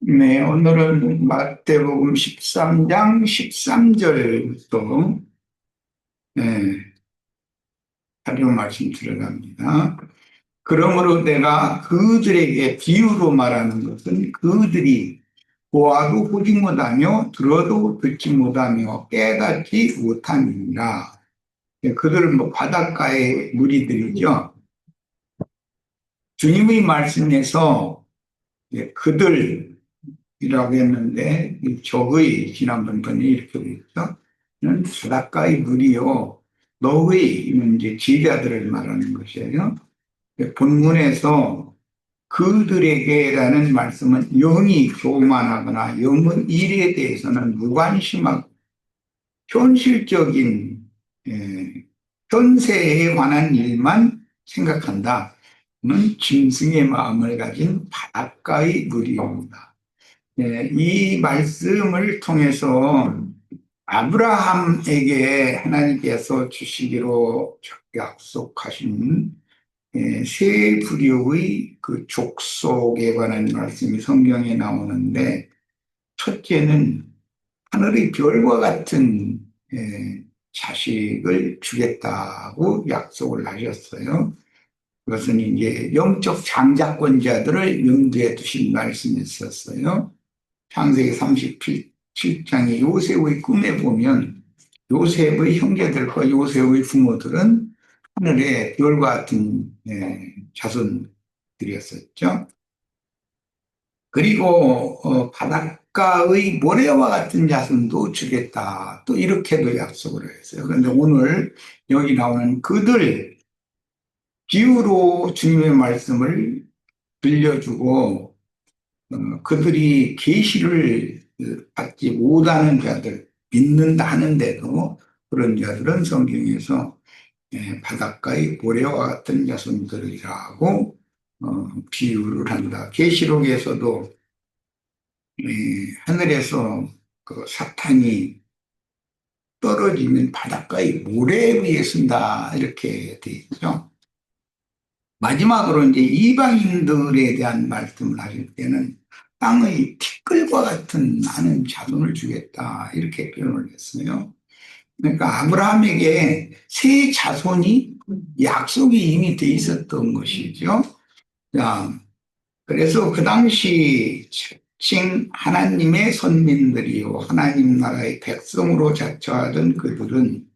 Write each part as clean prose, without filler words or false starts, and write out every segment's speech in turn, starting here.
네, 오늘은 마태복음 13장 13절부터 하려고 말씀 들어갑니다. 그러므로 내가 그들에게 비유로 말하는 것은 그들이 보아도 보지 못하며 들어도 듣지 못하며 깨닫지 못함이니라. 그들은 뭐 바닷가의 무리들이죠. 주님의 말씀에서 그들 이라고 했는데 이 적의 지난번 번에 이렇게 되었죠. 는 바닷가의 물이요 너의 이제 제자들을 말하는 것이에요. 본문에서 그들에게라는 말씀은 영이 교만하거나 영의 일에 대해서는 무관심하고 현실적인 현세에 관한 일만 생각한다. 는 짐승의 마음을 가진 바닷가의 물이옵니다. 이 말씀을 통해서 아브라함에게 하나님께서 주시기로 약속하신 세 부류의 그 족속에 관한 말씀이 성경에 나오는데, 첫째는 하늘의 별과 같은 자식을 주겠다고 약속을 하셨어요. 그것은 이제 영적 장자권자들을 염두에 두신 말씀이었어요. 창세기 37장의 요셉의 꿈에 보면 요셉의 형제들과 요셉의 부모들은 하늘의 별과 같은 자손들이었었죠. 그리고 바닷가의 모래와 같은 자손도 주겠다. 또 이렇게도 약속을 했어요. 그런데 오늘 여기 나오는 그들 비유로 주님의 말씀을 들려주고 그들이 계시를 받지 못하는 자들, 믿는다 하는데도 그런 자들은 성경에서 바닷가의 모래와 같은 자손들이라고 비유를 한다. 계시록에서도 하늘에서 그 사탄이 떨어지면 바닷가의 모래 위에 쓴다 이렇게 돼 있죠. 마지막으로 이제 이방인들에 대한 말씀을 하실 때는 땅의 티끌과 같은 많은 자손을 주겠다 이렇게 표현을 했어요. 그러니까 아브라함에게 세 자손이 약속이 이미 돼 있었던 것이죠. 자, 그래서 그 당시 칭 하나님의 선민들이요 하나님 나라의 백성으로 자처하던 그들은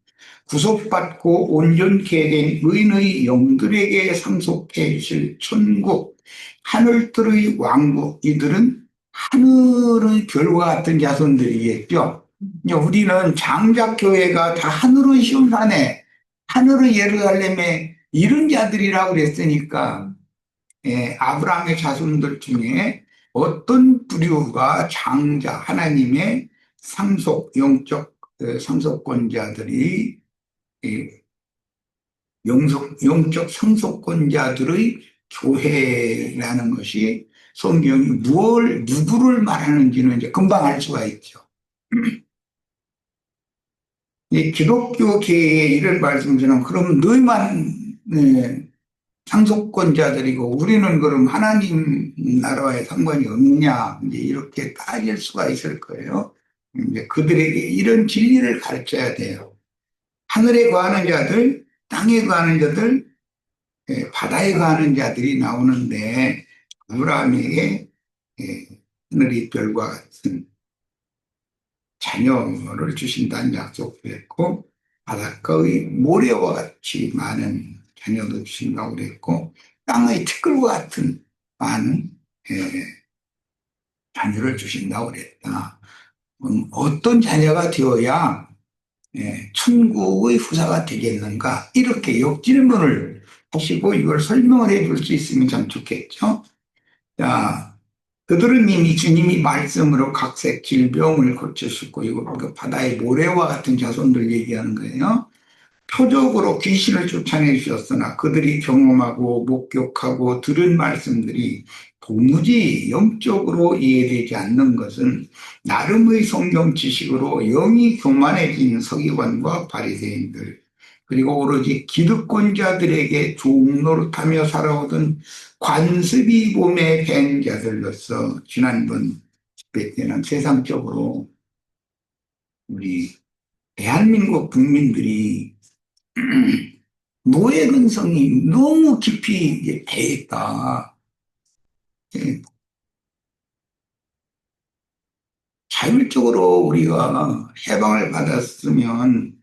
구속받고 온전케 된 의인의 영들에게 상속해 주실 천국, 하늘들의 왕국, 이들은 하늘의 별과 같은 자손들이겠죠. 우리는 장작교회가 다 하늘의 시온산에, 하늘의 예루살렘에 이런 자들이라고 그랬으니까, 아브라함의 자손들 중에 어떤 부류가 장자, 하나님의 상속, 영적 상속권자들이 영적 상속권자들의 교회라는 것이 성경이 누구를 말하는지는 이제 금방 알 수가 있죠. 이 기독교계에 이런 말씀처럼 그럼 너희만 상속권자들이고 우리는 그럼 하나님 나라와의 상관이 없냐 이제 이렇게 따질 수가 있을 거예요. 이제 그들에게 이런 진리를 가르쳐야 돼요. 하늘에 거하는 자들, 땅에 거하는 자들, 바다에 거하는 자들이 나오는데 아브라함에게 하늘의 별과 같은 자녀를 주신다는 약속도 했고 바닷가의 모래와 같이 많은 자녀도 주신다고 그랬고 땅의 티끌과 같은 많은 자녀를 주신다고 그랬다. 어떤 자녀가 되어야 천국의 후사가 되겠는가 이렇게 역질문을 하시고 이걸 설명을 해줄 수 있으면 참 좋겠죠. 자, 그들은 이미 주님이 말씀으로 각색 질병을 고쳐주고 이거 그 바다의 모래와 같은 자손들 얘기하는 거예요. 표적으로 귀신을 쫓아내 주셨으나 그들이 경험하고 목격하고 들은 말씀들이 도무지 영적으로 이해되지 않는 것은 나름의 성경 지식으로 영이 교만해진 서기관과 바리새인들 그리고 오로지 기득권자들에게 종 노릇하며 살아오던 관습이 봄에 된 자들로서 지난번 그때는 세상적으로 우리 대한민국 국민들이 노예 근성이 너무 깊이 이제 배 있다. 예, 자율적으로 우리가 해방을 받았으면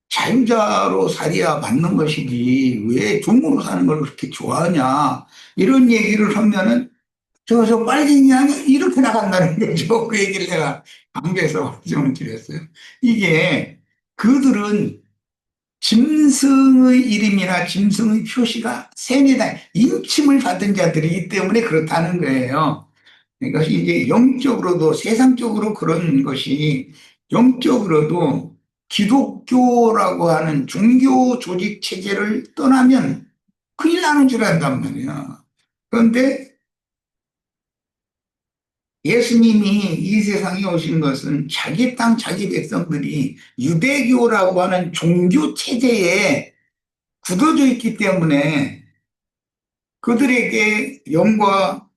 자유자로 살아야 맞는 것이지 왜 종으로 사는 걸 그렇게 좋아하냐 이런 얘기를 하면은 저 빨갱이 아니야 이렇게 나간다는 거죠. 그 얘기를 내가 강조해서 말씀을 드렸어요. 이게 그들은 짐승의 이름이나 짐승의 표시가 세뇌다 인침을 받은 자들이기 때문에 그렇다는 거예요. 그러니까 이제 영적으로도 세상적으로 그런 것이 영적으로도 기독교라고 하는 종교 조직 체제를 떠나면 큰일 나는 줄 안단 말이야. 그런데 예수님이 이 세상에 오신 것은 자기 땅, 자기 백성들이 유대교라고 하는 종교 체제에 굳어져 있기 때문에 그들에게 영과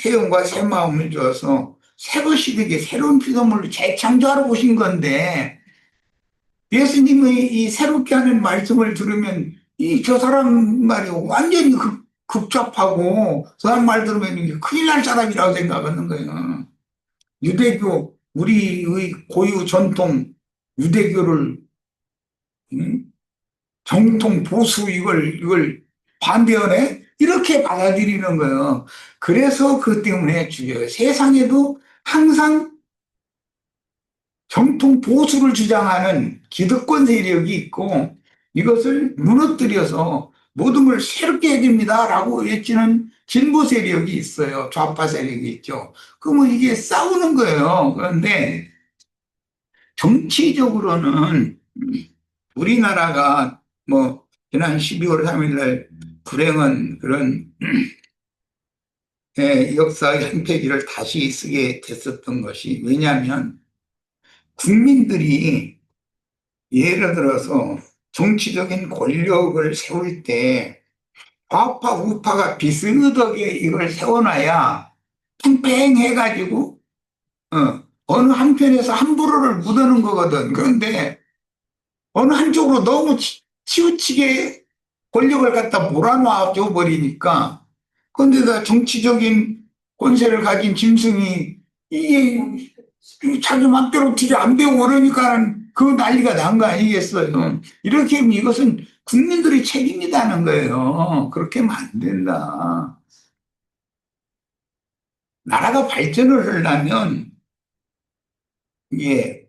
새 영과 새 마음을 주어서 새것이 되게 새로운 피조물로 재창조하러 오신 건데 예수님의 이 새롭게 하는 말씀을 들으면 이 저 사람 말이 완전히 급잡하고 저 사람 말 들으면 이게 큰일 날 사람이라고 생각하는 거예요. 유대교 우리의 고유 전통 유대교를 음? 정통 보수 이걸 반대하네 이렇게 받아들이는 거예요. 그래서 그 때문에 주요 세상에도 항상 정통 보수를 주장하는 기득권 세력이 있고 이것을 무너뜨려서 모든 걸 새롭게 해야 됩니다라고 외치는 진보 세력이 있어요. 좌파 세력이 있죠. 그러면 이게 싸우는 거예요. 그런데 정치적으로는 우리나라가 뭐 지난 12월 3일 날 불행한 그런 역사의 한 페이지를 다시 쓰게 됐었던 것이 왜냐하면 국민들이 예를 들어서 정치적인 권력을 세울 때 좌파 우파가 비스무리하게 이걸 세워놔야 팽팽해가지고 어느 한편에서 함부로를 묻어는 거거든. 그런데 어느 한쪽으로 너무 치우치게 권력을 갖다 몰아놔 줘 버리니까 그런데다 정치적인 권세를 가진 짐승이 이게 자기 맘대로 튀게 안 되고 그러니까 그 난리가 난 거 아니겠어요. 이렇게 하면 이것은 국민들의 책임이라는 거예요. 그렇게 하면 안 된다. 나라가 발전을 하려면 이게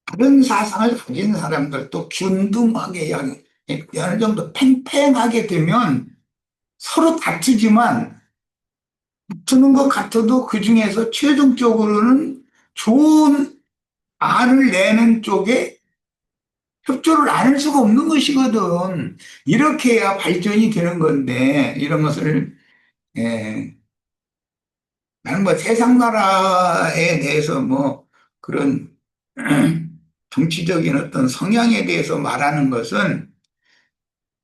다른 사상을 가진 사람들도 균등하게 어느 정도 팽팽하게 되면 서로 다투지만 다투는 것 같아도 그중에서 최종적으로는 좋은 안을 내는 쪽에 협조를 안 할 수가 없는 것이거든. 이렇게 해야 발전이 되는 건데 이런 것을 예, 나는 뭐 세상 나라에 대해서 뭐 그런 정치적인 어떤 성향에 대해서 말하는 것은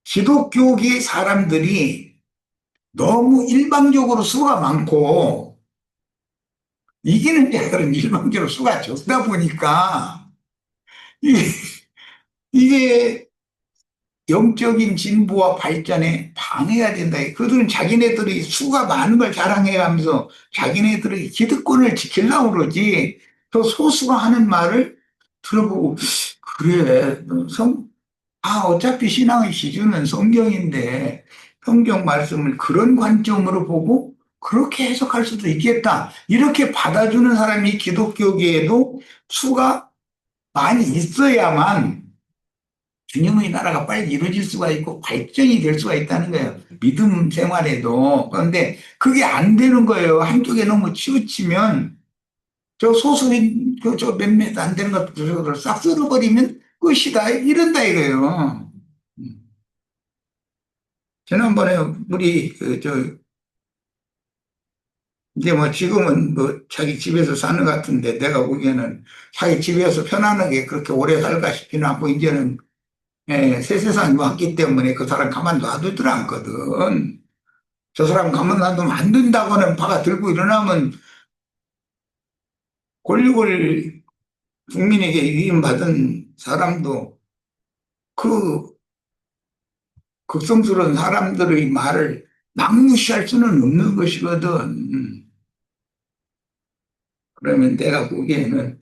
기독교계 사람들이 너무 일방적으로 수가 많고 이기는 자들은 일방적으로 수가 적다 보니까 이게, 이게 영적인 진보와 발전에 방해가 된다. 그들은 자기네들이 수가 많은 걸 자랑해가면서 자기네들의 기득권을 지키려고 그러지. 또 소수가 하는 말을 들어보고 그래 어차피 신앙의 기준은 성경인데 성경 말씀을 그런 관점으로 보고 그렇게 해석할 수도 있겠다. 이렇게 받아주는 사람이 기독교계에도 수가 많이 있어야만 주님의 나라가 빨리 이루어질 수가 있고 발전이 될 수가 있다는 거예요. 믿음 생활에도. 그런데 그게 안 되는 거예요. 한쪽에 너무 치우치면 저 소수인 저 몇몇 안 되는 것들을 싹 쓸어버리면 끝이다. 이런다 이거예요. 지난번에 우리 이제 뭐 지금은 뭐 자기 집에서 사는 것 같은데 내가 보기에는 자기 집에서 편안하게 그렇게 오래 살까 싶지는 않고 이제는 새 세상이 왔기 때문에 그 사람 가만 놔두질 않거든. 저 사람 가만 놔두면 안 된다고는 바가 들고 일어나면 권력을 국민에게 위임받은 사람도 그 극성스러운 사람들의 말을 막 무시할 수는 없는 것이거든. 그러면 내가 보기에는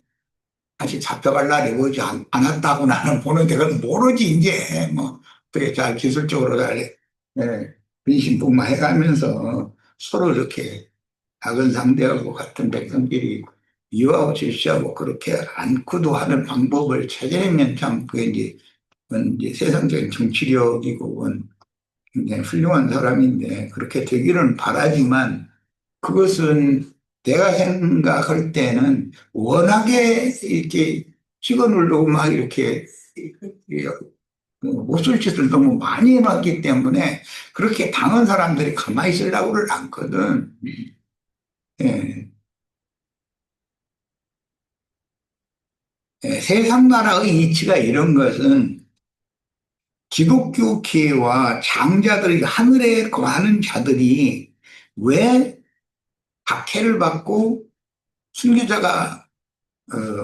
다시 잡혀갈 날이 오지 않았다고 나는 보는데, 그건 모르지, 이제. 뭐, 어떻게 잘 기술적으로 잘, 근심분만해가면서 서로 이렇게 작은 상대하고 같은 백성끼리 이해하고 질시하고 그렇게 않고도 하는 방법을 찾아내면 참, 그게 이제, 그건 이제 세상적인 정치력이고, 그건 굉장히 훌륭한 사람인데, 그렇게 되기를 바라지만, 그것은 내가 생각할 때는 워낙에 이렇게 찍어 누르고 막 이렇게 못쓸 짓을 너무 많이 해놨기 때문에 그렇게 당한 사람들이 가만히 있으려고를 않거든. 예, 세상 나라의 이치가 이런 것은 기독교계와 장자들이 하늘에 거하는 자들이 왜 박해를 받고 순교자가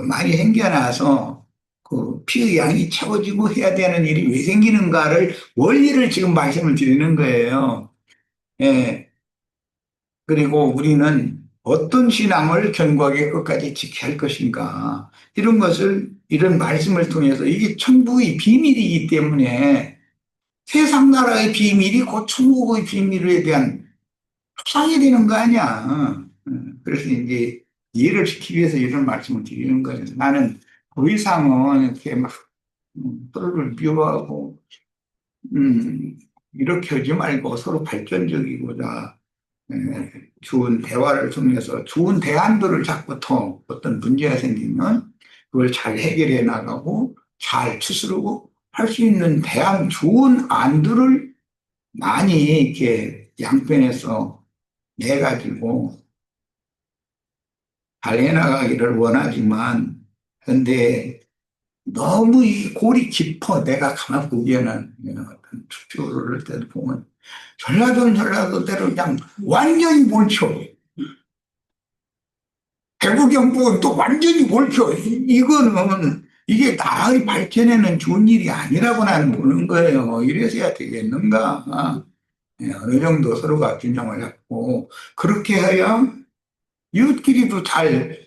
많이 생겨나서 그 피의 양이 채워지고 해야 되는 일이 왜 생기는가를 원리를 지금 말씀을 드리는 거예요. 예. 그리고 우리는 어떤 신앙을 견고하게 끝까지 지켜야 할 것인가. 이런 것을, 이런 말씀을 통해서 이게 천국의 비밀이기 때문에 세상 나라의 비밀이 곧 천국의 비밀에 대한 확상이 되는 거 아니야. 그래서 이제 이해를 시키기 위해서 이런 말씀을 드리는 거예요. 나는 더 이상은 이렇게 막 서로를 미워하고 이렇게 하지 말고 서로 발전적이고자 좋은 대화를 통해서 좋은 대안들을 잡고터 어떤 문제가 생기면 그걸 잘 해결해 나가고 잘 추스르고 할 수 있는 대안 좋은 안들을 많이 이렇게 양편에서 내가지고 잘 해나가기를 원하지만 근데 너무 이 골이 깊어. 내가 가만 보기에는 어떤 투표를 할 때도 보면 전라도대로 그냥 완전히 몰표. 대구 경북은 또 완전히 몰표. 이거는 이게 나의 발전에는 좋은 일이 아니라고 나는 보는 거예요. 이래서야 되겠는가. 어느 정도 서로가 균형을 잡고 그렇게 해야 이웃끼리도 잘,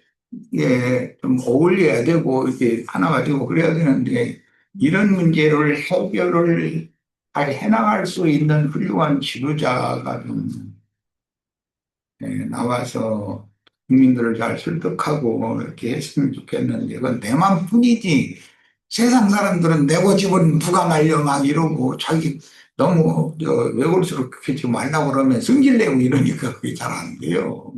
좀 어울려야 되고, 이렇게 하나가 되고 그래야 되는데, 이런 문제를 해결을 잘 해나갈 수 있는 훌륭한 지도자가 좀, 나와서 국민들을 잘 설득하고 이렇게 했으면 좋겠는데, 그건 내 맘뿐이지. 세상 사람들은 내 고집은 누가 말려 막 이러고, 자기 너무 외골수록 하지 말라고 그러면 성질내고 이러니까 그게 잘 안 돼요.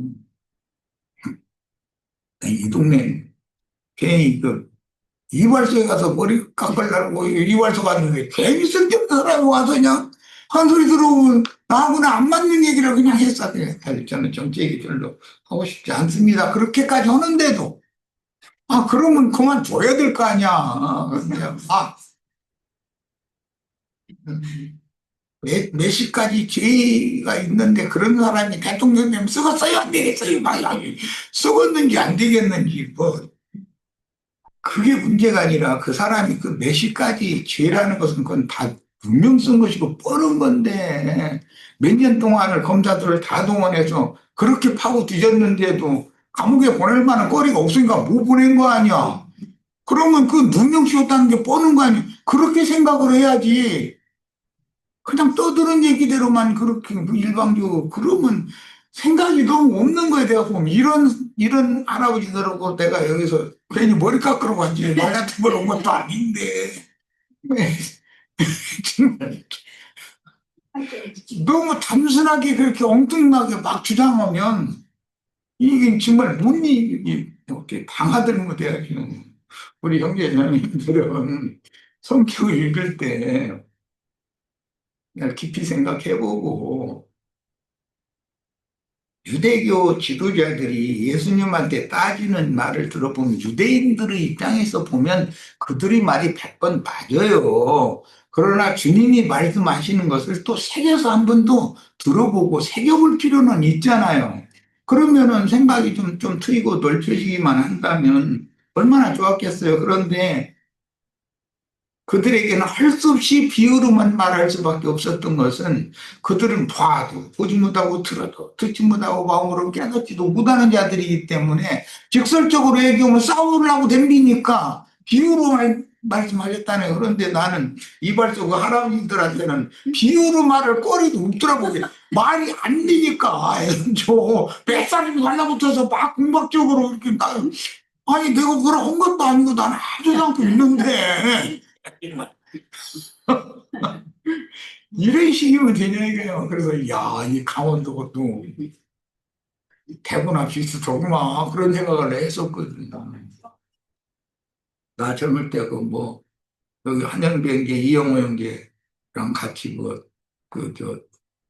이 동네 괜히 그 이발소에 가서 머리 깎으려고 이발소 갔는데 괜히 쓸데없는 사람이 와서 그냥 한 소리 들어오면 나하고는 안 맞는 얘기를 그냥 했어. 그냥 저는 정치 얘기 별로 하고 싶지 않습니다. 그렇게까지 하는데도 그러면 그만둬야 될 거 아니야. 그냥 몇 시까지 죄가 있는데 그런 사람이 대통령 되면 썩었어요 안 되겠어요 막 썩었는지 안 되겠는지 뭐 그게 문제가 아니라 그 사람이 그 몇 시까지 죄라는 것은 그건 다 분명 쓴 것이고 뻔한 건데 몇 년 동안을 검사들을 다 동원해서 그렇게 파고 뒤졌는데도 감옥에 보낼 만한 거리가 없으니까 못 보낸 거 아니야. 그러면 그 누명 씌웠다는 게 뻔한 거 아니야. 그렇게 생각을 해야지. 그냥 떠드는 얘기대로만 그렇게 일방적으로 그러면 생각이 너무 없는 거에 대해서 보면 이런 할아버지들하고 내가 여기서 괜히 머리 깎으러 왔지 말 같은 걸 온 것도 아닌데 정말 너무 단순하게 그렇게 엉뚱하게 막 주장하면 이게 정말 못 이렇게 방아들는 거 돼야지. 우리 형제자매들은 성경을 읽을 때 그냥 깊이 생각해보고 유대교 지도자들이 예수님한테 따지는 말을 들어보면 유대인들의 입장에서 보면 그들의 말이 100번 맞아요. 그러나 주님이 말씀하시는 것을 또 새겨서 한 번 더 들어보고 새겨볼 필요는 있잖아요. 그러면은 생각이 좀 트이고 넓혀지기만 한다면 얼마나 좋았겠어요. 그런데 그들에게는 할 수 없이 비유로만 말할 수밖에 없었던 것은 그들은 봐도 보지 못하고 들어도 듣지 못하고 마음으로 깨닫지도 못하는 자들이기 때문에 직설적으로 얘기하면 싸우려고 덤비니까 비유로 말씀하셨다네요. 그런데 나는 이발소 그 할아버지들한테는 비유로 말할 거리도 없더라고요. 말이 안 되니까 저 뱃살이 달라붙어서 막 공박적으로 이렇게 아니 내가 뭐라 한 것도 아니고 나는 아무도 않고 있는데 이런 식이면 되냐 이거예요. 그래서 야, 이 강원도 것도 대구나 비슷하구나 그런 생각을 했었거든요. 나 젊을 때 그 뭐 여기 한영배 형제, 이영호 형제랑 같이 뭐 그 저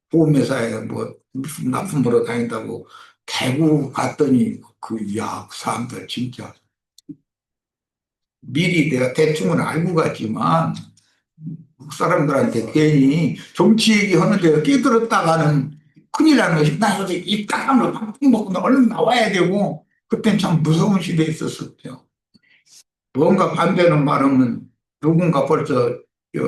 보험회사에 뭐 무슨 납품 보러 다닌다고 대구 갔더니 그 사람들 진짜 미리 내가 대충은 알고 갔지만 국 사람들한테 괜히 정치 얘기하는데 끼들었다가는 큰일 나는 것이 나 요새 이따 하면 방송 먹고 나 얼른 나와야 되고 그땐 참 무서운 시대에 있었었죠. 뭔가 반대는 말하면 누군가 벌써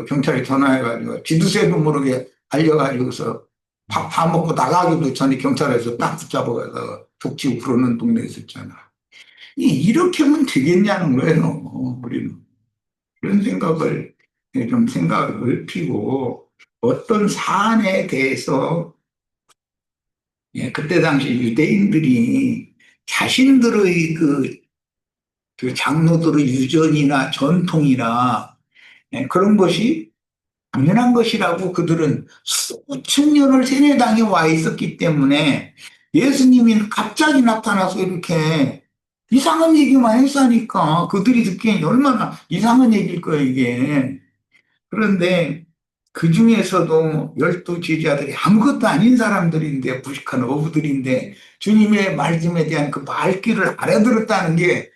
경찰에 전화해가지고 지두새도 모르게 알려가지고서 밥 다 먹고 나가기도 전에 경찰에서 딱 붙잡아가서 족치고 그러는 동네에 있었잖아. 이렇게 하면 되겠냐는 거예요. 우리는. 그런 생각을 좀 생각을 넓히고 어떤 사안에 대해서 그때 당시 유대인들이 자신들의 그 장로들의 유전이나 전통이나 그런 것이 당연한 것이라고 그들은 수천 년을 세뇌당에 와 있었기 때문에 예수님이 갑자기 나타나서 이렇게 이상한 얘기만 했으니까 그들이 듣기엔 얼마나 이상한 얘기일 거예요, 이게. 그런데 그 중에서도 열두 제자들이 아무것도 아닌 사람들인데 무식한 어부들인데 주님의 말씀에 대한 그 말귀를 알아들었다는 게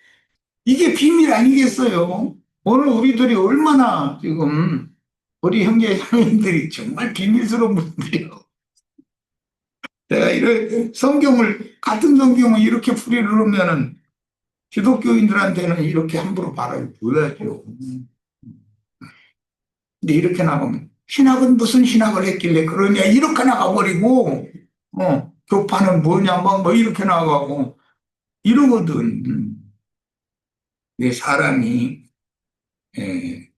이게 비밀 아니겠어요? 오늘 우리들이 얼마나 지금 우리 형제 자매들이 정말 비밀스러운 분들이요. 내가 이런 성경을 같은 성경을 이렇게 풀이를 하면은 기독교인들한테는 이렇게 함부로 말을 보여야죠. 근데 이렇게 나가면 신학은 무슨 신학을 했길래 그러냐 이렇게 나가버리고 교파는 뭐냐 뭐 이렇게 나가고 이러거든. 내 사람이 에,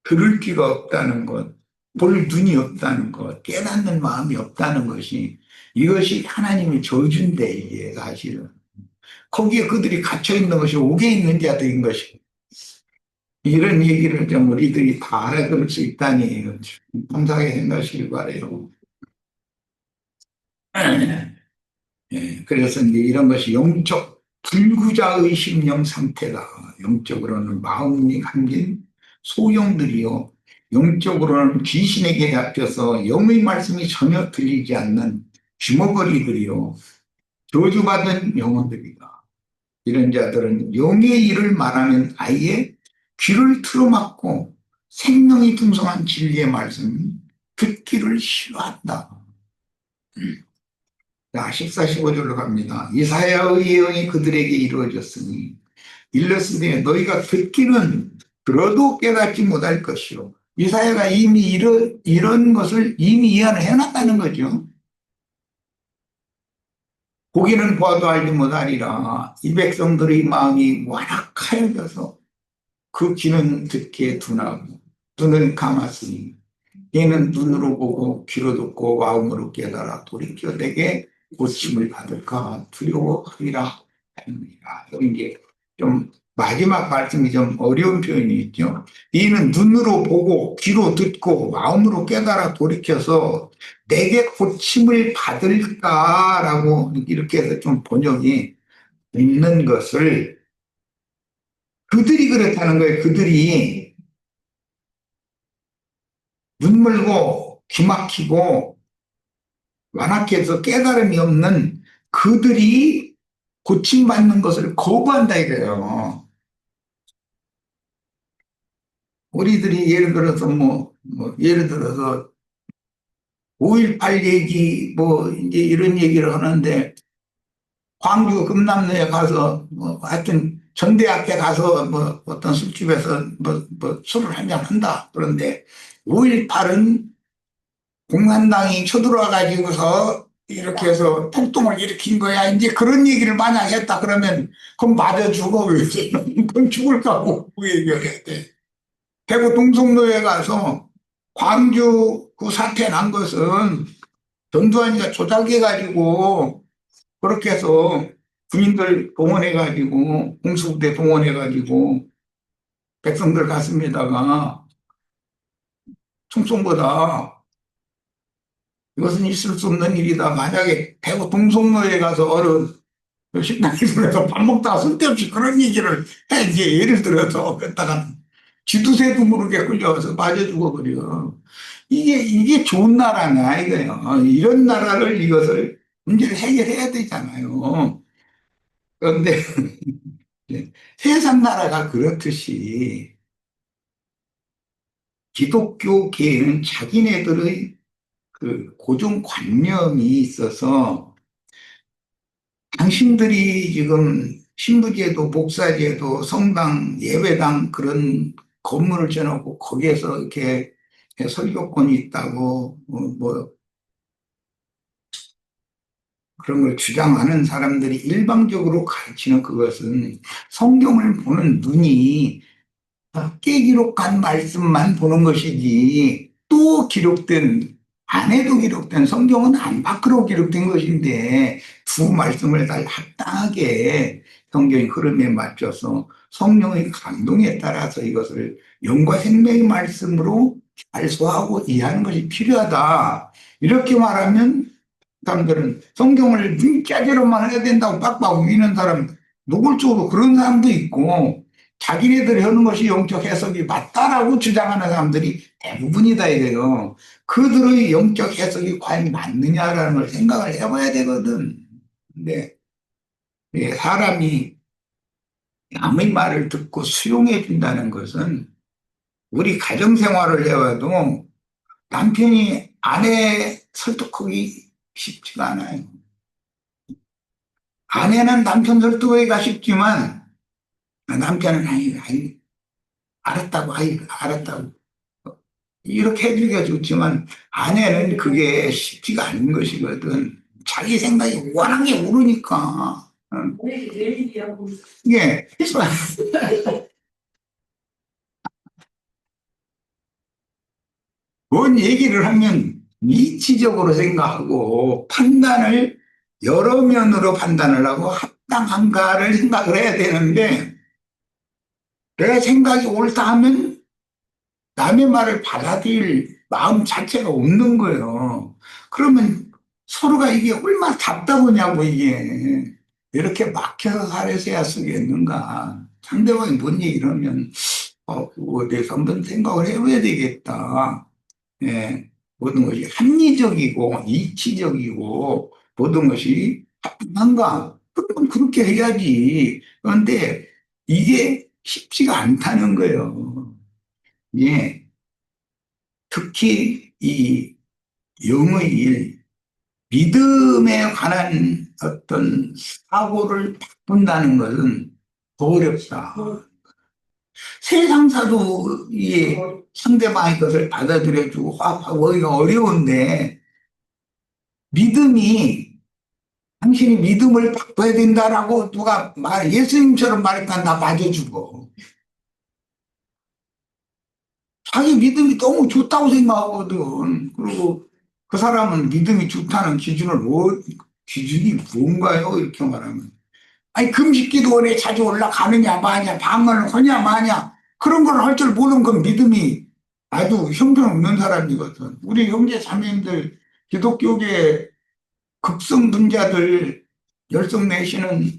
들을 귀가 없다는 것, 볼 눈이 없다는 것, 깨닫는 마음이 없다는 것이 이것이 하나님의 저주인데 이게 사실은 거기에 그들이 갇혀 있는 것이 옥에 있는 자들인 것이고 이런 얘기를 좀 우리들이 다 알아들을 수 있다니 감사하게 생각하시길 바래요. 그래서 이제 이런 것이 영적 불구자의 심령 상태다. 영적으로는 마음이 감긴 소용들이요. 영적으로는 귀신에게 잡혀서 영의 말씀이 전혀 들리지 않는 귀머거리들이요. 저주받은 영혼들이다. 이런 자들은 영의 일을 말하면 아예 귀를 틀어막고 생명이 풍성한 진리의 말씀 듣기를 싫어한다. 자, 14, 15절로 갑니다. 이사야의 예언이 그들에게 이루어졌으니 일렀으되 너희가 듣기는 들어도 깨닫지 못할 것이요. 이사야가 이미 이런 것을 이미 예언을 해놨다는 거죠. 보기는 보아도 알지 못하리라. 이 백성들의 마음이 완악하여져서 그 귀는 듣기에 둔하고 눈은 감았으니 얘는 눈으로 보고 귀로 듣고 마음으로 깨달아 돌이켜 내게 고침을 받을까 두려워하리라 합니다. 이게 좀 마지막 말씀이 좀 어려운 표현이 있죠. 이는 눈으로 보고 귀로 듣고 마음으로 깨달아 돌이켜서 내게 고침을 받을까라고 이렇게 해서 좀 번역이 있는 것을 그들이 그렇다는 거예요. 그들이 눈 멀고 귀 막히고 완악해서 깨달음이 없는 그들이 고침받는 것을 거부한다 이거예요. 우리들이 예를 들어서 예를 들어서 5.18 얘기 이제 이런 얘기를 하는데 광주 금남로에 가서 뭐 하여튼 전대 앞에 가서 뭐 어떤 술집에서 뭐 술을 한잔 한다. 그런데 5.18은 공산당이 쳐들어와 가지고서 이렇게 해서 폭동을 일으킨 거야. 이제 그런 얘기를 만약 했다 그러면 그럼 맞아 죽어. 왜 그건 죽을 까고 그 얘기를 해야 돼. 대구 동성로에 가서 광주 그 사태 난 것은 전두환이가 조작해가지고 그렇게 해서 군인들 동원해가지고 공수부대 동원해가지고 백성들 가슴에다가 총쏜 거다. 이것은 있을 수 없는 일이다. 만약에 대구 동성로에 가서 어른 식당에 들어서 밥 먹다가 쓸데없이 그런 얘기를 해. 이제 예를 들어서 그랬다가 쥐두새도 모르게 끌려와서 맞아 죽어버려. 이게 좋은 나라냐 이거예요. 이런 나라를 이것을 문제를 해결해야 되잖아요. 그런데 세상 나라가 그렇듯이 기독교계에는 자기네들의 그 고정관념이 있어서 당신들이 지금 신부제도, 복사제도, 성당, 예배당 그런 건물을 지어놓고 거기에서 이렇게 설교권이 있다고 뭐 그런 걸 주장하는 사람들이 일방적으로 가르치는 그것은 성경을 보는 눈이 밖에 기록한 말씀만 보는 것이지 또 기록된 안에도 기록된 성경은 안 밖으로 기록된 것인데 두 말씀을 다 합당하게 성경의 흐름에 맞춰서 성령의 감동에 따라서 이것을 영과 생명의 말씀으로 잘 소화하고 이해하는 것이 필요하다. 이렇게 말하면 사람들은 성경을 문자대로만 해야 된다고 빡빡 우기는 사람 노골적으로 그런 사람도 있고 자기네들이 하는 것이 영적 해석이 맞다라고 주장하는 사람들이 대부분이다 이래요. 그들의 영적 해석이 과연 맞느냐라는 걸 생각을 해봐야 되거든. 근데 사람이 남의 말을 듣고 수용해 준다는 것은 우리 가정생활을 해와도 남편이 아내 설득하기 쉽지가 않아요. 아내는 남편 설득하기가 쉽지만 남편은 아니 알았다고 알았다고 이렇게 해주기가 좋지만 아내는 그게 쉽지가 않은 것이거든. 자기 생각이 워낙에 오르니까. 이게 뭔 얘기를 하면 이치적으로 생각하고 판단을 여러 면으로 판단을 하고 합당한가를 생각을 해야 되는데 내 생각이 옳다 하면 남의 말을 받아들일 마음 자체가 없는 거예요. 그러면 서로가 이게 얼마나 답답하냐고 이게. 이렇게 막혀서 살아서야 쓰겠는가. 상대방이 뭔 얘기를 하면 그거에 대해서 한번 생각을 해봐야 되겠다. 예, 모든 것이 합리적이고 이치적이고 모든 것이 합당한가. 그러면 그렇게 해야지. 그런데 이게 쉽지가 않다는 거예요. 예. 특히 이 영의 일, 믿음에 관한 어떤 사고를 바꾼다는 것은 더 어렵다. 세상사도 이 상대방의 것을 받아들여주고 화합하기가 어려운데 믿음이 당신이 믿음을 바꿔야 된다라고 누가 예수님처럼 말했다 나 맞아주고 자기 믿음이 너무 좋다고 생각하거든. 그리고 그 사람은 믿음이 좋다는 기준이 뭔가요? 이렇게 말하면. 아니, 금식기도원에 자주 올라가느냐, 마냐, 방언을 하냐, 마냐. 그런 걸 할 줄 모르는 건 믿음이 아주 형편없는 사람이거든. 우리 형제 자매님들, 기독교계 극성분자들 열성 내시는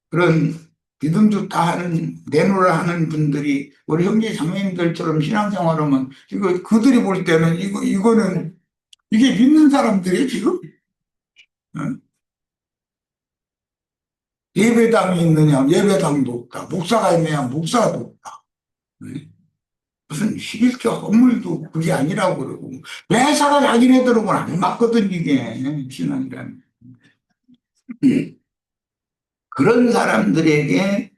그런 믿음 좋다 하는 내노라 하는 분들이 우리 형제 자매님들처럼 신앙생활하면 이거 그들이 볼 때는 이거는 이게 믿는 사람들이 지금 어? 예배당이 있느냐 예배당도 없다 목사가 있느냐 목사도 없다 네? 무슨 11조 건물도 그게 아니라고 그러고 매사가 자기네들하고는 안 맞거든 이게 신앙이라는 그런 사람들에게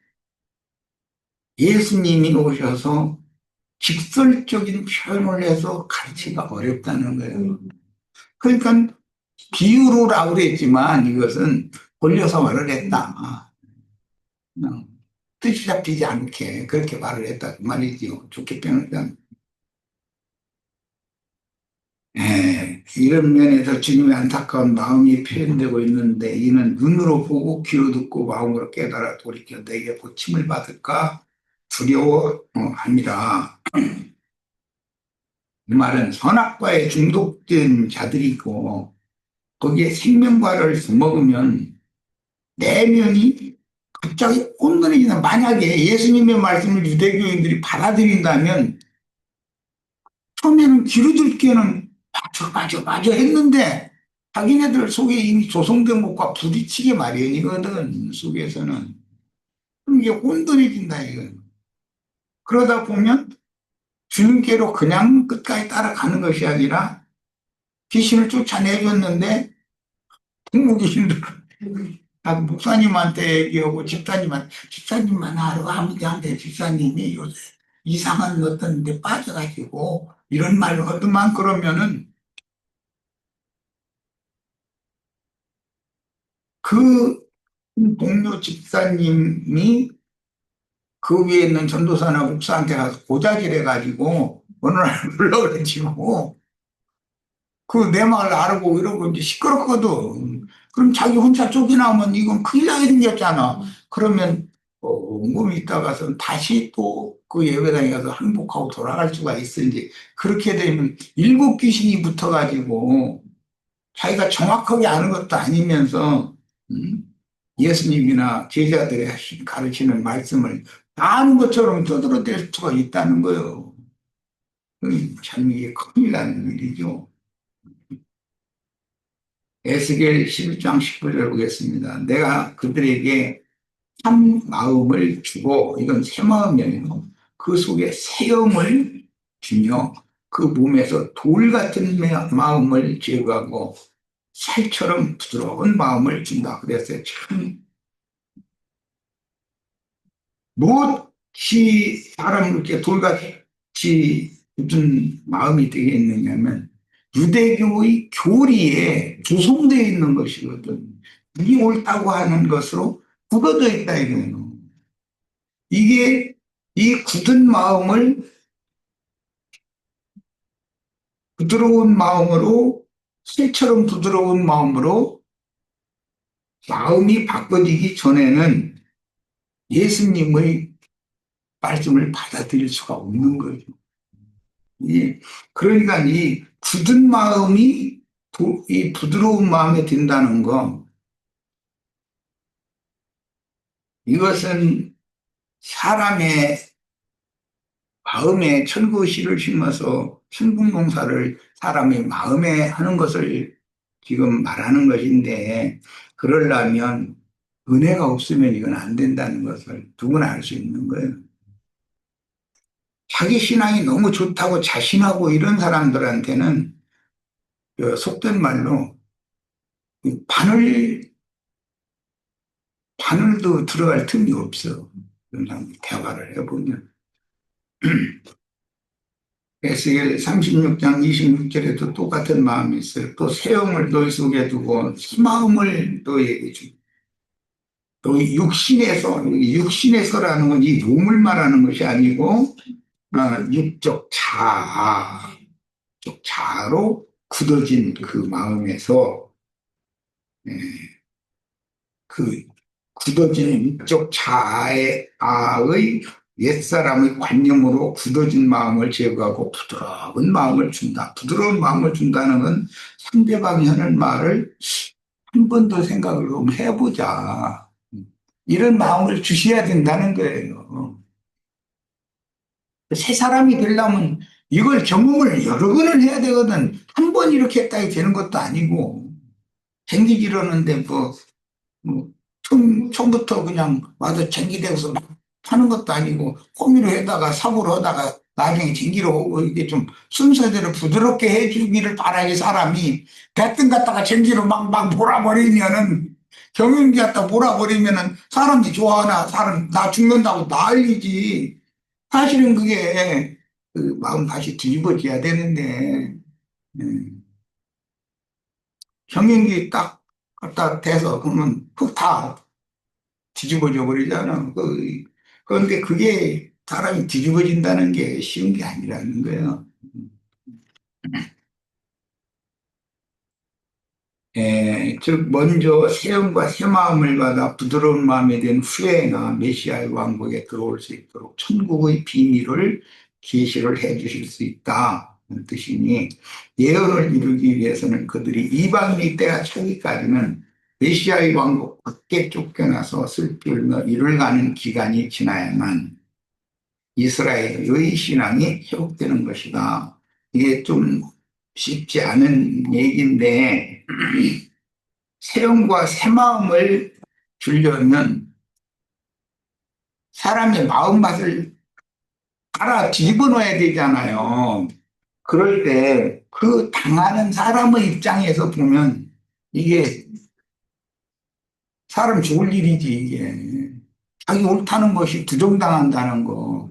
예수님이 오셔서 직설적인 표현을 해서 가르치기가 어렵다는 거예요. 그러니까 비유로라고 그랬지만 이것은 돌려서 말을 했다. 그냥 뜻이 잡히지 않게 그렇게 말을 했다 그 말이지요. 좋게 표현하면. 예, 이런 면에서 주님의 안타까운 마음이 표현되고 있는데 이는 눈으로 보고 귀로 듣고 마음으로 깨달아 돌이켜 내게 고침을 받을까 두려워함이라. 이 말은 선악과에 중독된 자들이 있고 거기에 생명과를 먹으면 내면이 갑자기 온전해지는, 만약에 예수님의 말씀을 유대교인들이 받아들인다면 처음에는 귀로 듣기에는 맞아 맞아 맞아 했는데 자기네들 속에 이미 조성된 것과 부딪히게 마련이거든. 속에서는. 그럼 이게 혼돈해진다 이거는. 그러다 보면 주님께로 그냥 끝까지 따라가는 것이 아니라 귀신을 쫓아내줬는데 국무귀신들 아, 목사님한테 얘기하고 집사님만 하러 아무데한테 집사님이 요새 이상한 어떤 데 빠져가지고 이런 말을 하더만. 그러면은 그 동료 집사님이 그 위에 있는 전도사나 목사한테 가서 고자질해가지고 어느 날 불러가지고 그 내 말을 알아보고 이러고 이제 시끄럽거든. 그럼 자기 혼자 쫓겨나오면 이건 큰일 나게 생겼잖아. 그러면 엉금이 있다가서 다시 또 그 예배당에 가서 항복하고 돌아갈 수가 있으니, 그렇게 되면 일곱 귀신이 붙어가지고 자기가 정확하게 아는 것도 아니면서 음, 예수님이나 제자들의 가르치는 말씀을 다 아는 것처럼 떠들어댈 수가 있다는 거예요. 참 이게 큰일 나는 일이죠. 에스겔 11장 19절 보겠습니다. 내가 그들에게 한 마음을 주고, 이건 새 마음이에요. 그 속에 새 영을 주며 그 몸에서 돌 같은 마음을 제거하고 살처럼 부드러운 마음을 준다. 그랬어요. 참 무엇이 사람을 이렇게 돌같이 굳은 마음이 되겠느냐면 유대교의 교리에 구성되어 있는 것이거든. 이게 옳다고 하는 것으로 굳어져 있다 이거예요. 이게 이 굳은 마음을 부드러운 마음으로, 실처럼 부드러운 마음으로 마음이 바꿔지기 전에는 예수님의 말씀을 받아들일 수가 없는 거죠. 그러니까 이 굳은 마음이 이 부드러운 마음에 든다는 거, 이것은 사람의 마음에 철거씨를 심어서 천국농사를 사람의 마음에 하는 것을 지금 말하는 것인데, 그러려면 은혜가 없으면 이건 안 된다는 것을 누구나 알 수 있는 거예요. 자기 신앙이 너무 좋다고 자신하고 이런 사람들한테는 그 속된 말로 바늘, 바늘도 들어갈 틈이 없어. 그런 사람 대화를 해보면. 에스겔 36장 26절에도 똑같은 마음이 있어요. 또 새 영을 너희 속에 두고 새 마음을 너희에게 주고. 또 육신에서, 육신에서라는 건 이 몸을 말하는 것이 아니고 육적 자아, 쪽 자아로 굳어진 그 마음에서, 예, 그 굳어진 육적 자아의 옛사람의 관념으로 굳어진 마음을 제거하고 부드러운 마음을 준다. 부드러운 마음을 준다는 건 상대방이 하는 말을 한 번 더 생각을 좀 해보자, 이런 마음을 주셔야 된다는 거예요. 새 사람이 되려면 이걸 경험을 여러 번을 해야 되거든. 한 번 이렇게 했다 되는 것도 아니고, 쟁기지르는데 뭐, 처음부터 그냥 와서 쟁기대고서 막 하는 것도 아니고, 호미로 해다가 사고로 하다가 나중에 쟁기로 오고, 이게 좀 순서대로 부드럽게 해주기를 바라기 사람이 대뜸 갖다가 쟁기로 막 몰아버리면은 경영기 갖다 몰아버리면은 사람들이 좋아하나, 사람, 나 죽는다고 난리지. 사실은 그게 그 마음 다시 뒤집어져야 되는데, 음, 경영기 딱 갖다 대서 그러면 푹 다 뒤집어져 버리잖아. 그런데 그게 사람이 뒤집어진다는 게 쉬운 게 아니라는 거예요. 즉 먼저 새음과 새 마음을 받아 부드러운 마음에 된 후에나 메시아의 왕국에 들어올 수 있도록 천국의 비밀을 계시를 해 주실 수 있다 는 뜻이니 예언을 이루기 위해서는 그들이 이방인의 때가 차기까지는 메시아의 왕국 밖에 쫓겨나서 슬피 울며 이를 가는 기간이 지나야만 이스라엘의 신앙이 회복되는 것이다. 이게 좀 쉽지 않은 얘기인데 새음과 새 마음을 주려면 사람의 마음맛을 알아 뒤집어 놓아야 되잖아요. 그럴 때 그 당하는 사람의 입장에서 보면 이게 사람 죽을 일이지, 이게. 자기 옳다는 것이 부정당한다는 거.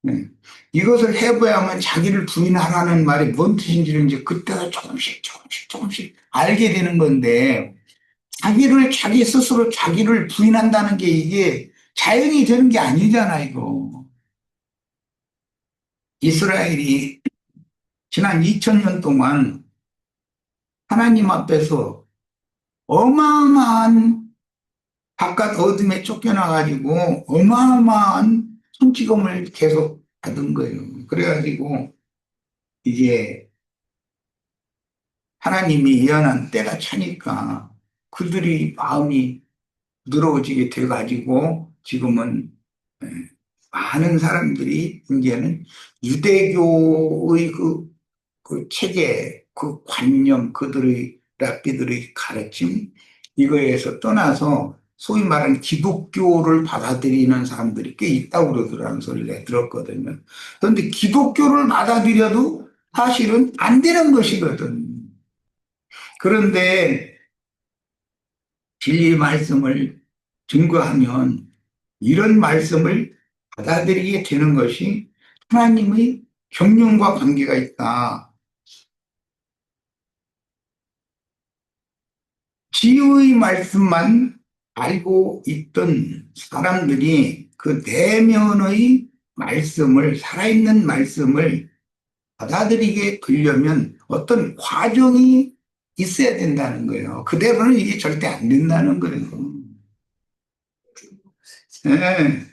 네. 이것을 해봐야만 자기를 부인하라는 말이 뭔 뜻인지를 이제 그때가 조금씩 알게 되는 건데, 자기 스스로 자기를 부인한다는 게 이게 자연이 되는 게 아니잖아, 이거. 이스라엘이 지난 2000년 동안 하나님 앞에서 어마어마한 바깥 어둠에 쫓겨나가지고 어마어마한 손찌검을 계속 받은 거예요. 그래가지고 이제 하나님이 예언한 때가 차니까 그들이 마음이 늘어지게 돼가지고 지금은 예, 많은 사람들이 이제는 유대교의 그 체계, 그 관념, 그들의 랍비들의 가르침 이거에서 떠나서 소위 말하는 기독교를 받아들이는 사람들이 꽤 있다고 그러더라는 소리를 내가 들었거든요. 그런데 기독교를 받아들여도 사실은 안 되는 것이거든. 그런데 진리의 말씀을 증거하면 이런 말씀을 받아들이게 되는 것이 하나님의 경륜과 관계가 있다. 지의 말씀만 알고 있던 사람들이 그 내면의 말씀을, 살아있는 말씀을 받아들이게 되려면 어떤 과정이 있어야 된다는 거예요. 그대로는 이게 절대 안 된다는 거예요. 네.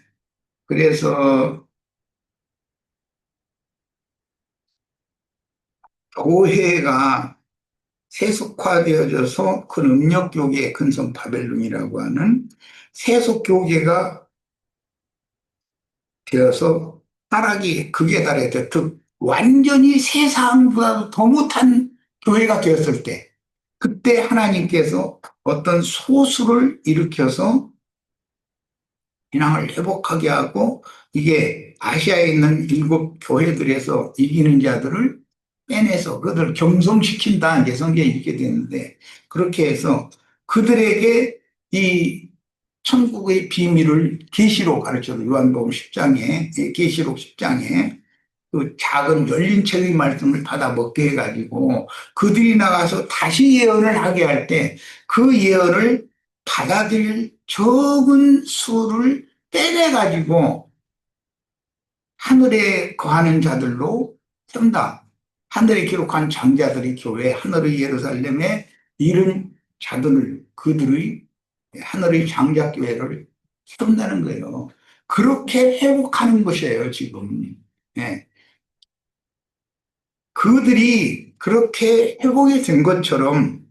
그래서 교회가 세속화되어져서 큰 음력교계의 큰성 바벨론이라고 하는 세속교계가 되어서 타락이 극에 달해서 즉 완전히 세상보다 더 못한 교회가 되었을 때 그때 하나님께서 어떤 소수를 일으켜서 신앙을 회복하게 하고 이게 아시아에 있는 일곱 교회들에서 이기는 자들을 빼내서 그들을 경성시킨다 이제 성경에 이렇게 되는데 그렇게 해서 그들에게 이 천국의 비밀을 계시로 가르쳐서 요한복음 10장에 계시록 10장에 그 작은 열린 책의 말씀을 받아 먹게 해가지고 그들이 나가서 다시 예언을 하게 할 때 그 예언을 받아들일 적은 수를 빼내가지고 하늘에 거하는 자들로 세운다. 하늘에 기록한 장자들의 교회, 하늘의 예루살렘에 이른 자들을 그들의 하늘의 장자교회를 세운다는 거예요. 그렇게 회복하는 것이에요, 지금. 예. 그들이 그렇게 회복이 된 것처럼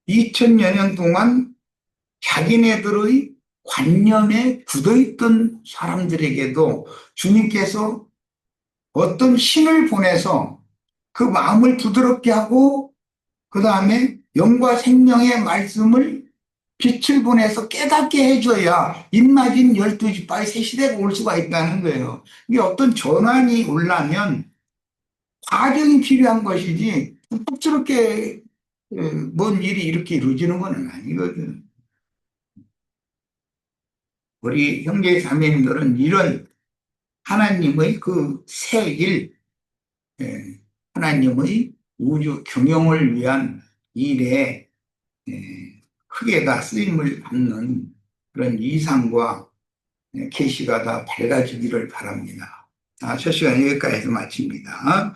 2000여 년 동안 자기네들의 관념에 굳어있던 사람들에게도 주님께서 어떤 신을 보내서 그 마음을 부드럽게 하고 그 다음에 영과 생명의 말씀을 빛을 보내서 깨닫게 해줘야 입맞은 12지파의 새 시대가 올 수가 있다는 거예요. 이게 어떤 전환이 오려면 과정이 필요한 것이지 급작스럽게 뭔 일이 이렇게 이루어지는 건 아니거든. 우리 형제 자매님들은 이런 하나님의 그 새 일, 예, 하나님의 우주 경영을 위한 일에 크게 다 쓰임을 받는 그런 이상과 계시가 다 밝아지기를 바랍니다. 첫 시간 여기까지 해서 마칩니다.